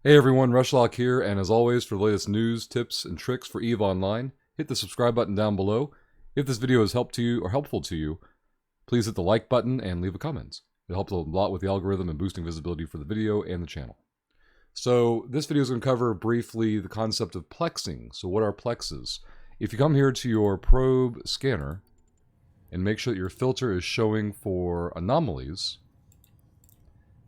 Hey everyone, Rushlock here, and as always, for the latest news, tips, and tricks for EVE Online, hit the subscribe button down below. If this video has helped you or helpful to you, please hit the like button and leave a comment. It helps a lot with the algorithm and boosting visibility for the video and the channel. So this video is going to cover briefly the concept of plexing. So what are plexes? If you come here to your probe scanner and make sure that your filter is showing for anomalies,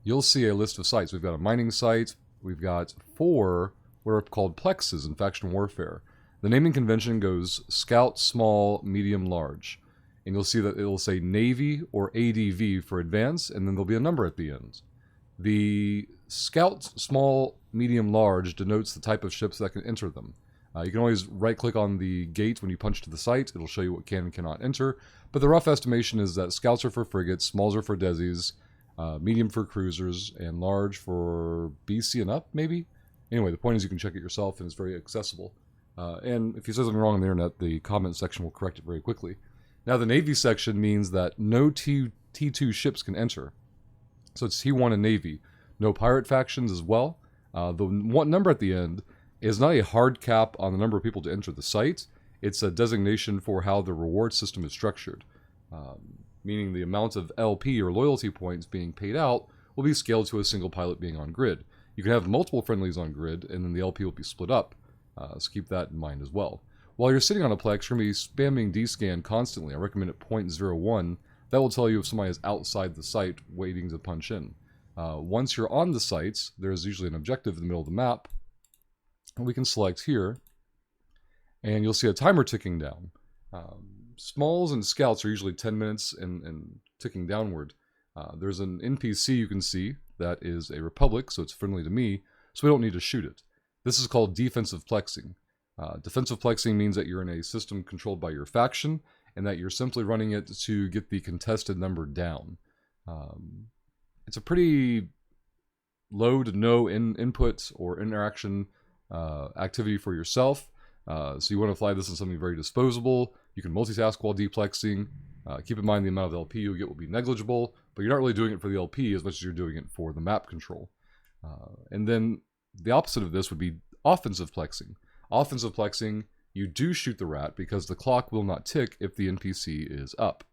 you'll see a list of sites. We've got a mining site. We've got 4 what are called plexes in faction warfare. The naming convention goes Scout, Small, Medium, Large. And you'll see that it'll say Navy or ADV for advance, and then there'll be a number at the end. The Scout, Small, Medium, Large denotes the type of ships that can enter them. You can always right-click on the gate when you punch to the site. It'll show you what can and cannot enter. But the rough estimation is that Scouts are for frigates, Smalls are for desis, medium for cruisers, and large for BC and up, maybe? Anyway, the point is you can check it yourself, and it's very accessible. And if you say something wrong on the internet, the comment section will correct it very quickly. Now, the Navy section means that no T2 ships can enter. So it's T1 and Navy. No pirate factions as well. The one number at the end is not a hard cap on the number of people to enter the site. It's a designation for how the reward system is structured. Meaning the amount of LP or loyalty points being paid out will be scaled to a single pilot being on grid. You can have multiple friendlies on grid, and then the LP will be split up, so keep that in mind as well. While you're sitting on a Plex, you're going to be spamming D-scan constantly. I recommend at 0.01. That will tell you if somebody is outside the site waiting to punch in. Once you're on the sites, there's usually an objective in the middle of the map, and we can select here, and you'll see a timer ticking down. Smalls and Scouts are usually 10 minutes and ticking downward. There's an NPC you can see that is a Republic, so it's friendly to me, so we don't need to shoot it. This is called defensive plexing. Defensive plexing means that you're in a system controlled by your faction, and that you're simply running it to get the contested number down. It's a pretty low to no input or interaction activity for yourself. So you want to fly this in something very disposable. You can multitask while deplexing. Keep in mind the amount of LP you'll get will be negligible, but you're not really doing it for the LP as much as you're doing it for the map control. And then the opposite of this would be offensive plexing. Offensive plexing, you do shoot the rat because the clock will not tick if the NPC is up.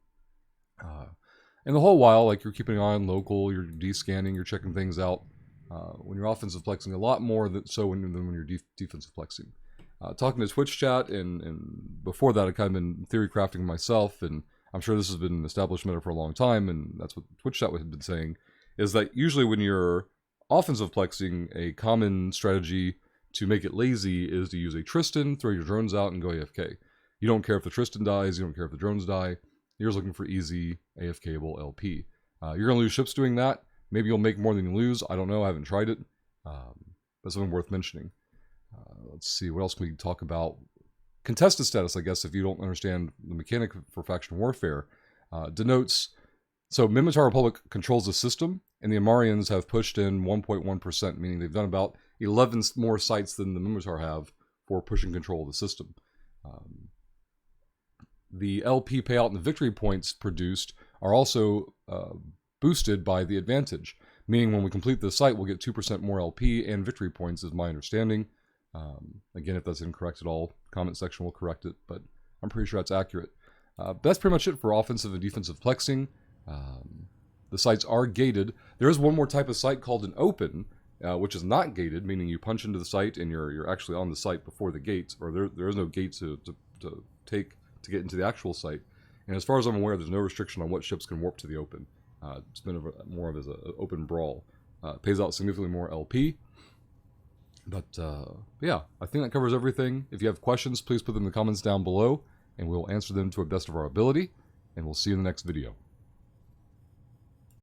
And the whole while, like, you're keeping an eye on local, you're de-scanning, you're checking things out. When you're offensive plexing, a lot more than when you're defensive plexing. Talking to Twitch chat, and before that, I've kind of been theory crafting myself, and I'm sure this has been an established meta for a long time, and that's what Twitch chat had been saying, is that usually when you're offensive plexing, a common strategy to make it lazy is to use a Tristan, throw your drones out, and go AFK. You don't care if the Tristan dies, you don't care if the drones die, you're just looking for easy AFKable LP. You're going to lose ships doing that. Maybe you'll make more than you lose, I don't know, I haven't tried it. That's something worth mentioning. Let's see, what else can we talk about? Contested status, I guess, if you don't understand the mechanic for faction warfare, denotes... So, Minmatar Republic controls the system, and the Amarians have pushed in 1.1%, meaning they've done about 11 more sites than the Minmatar have for pushing control of the system. The LP payout and the victory points produced are also boosted by the advantage, meaning when we complete the site, we'll get 2% more LP and victory points, is my understanding. Again, if that's incorrect at all, comment section will correct it, but I'm pretty sure that's accurate. That's pretty much it for offensive and defensive plexing. The sites are gated. There is one more type of site called an open, which is not gated, meaning you punch into the site and you're actually on the site before the gate, or there is no gate to take to get into the actual site. And as far as I'm aware, there's no restriction on what ships can warp to the open. It's been more of as an open brawl. It pays out significantly more LP. But yeah, I think that covers everything. If you have questions, please put them in the comments down below, and we'll answer them to the best of our ability. And we'll see you in the next video.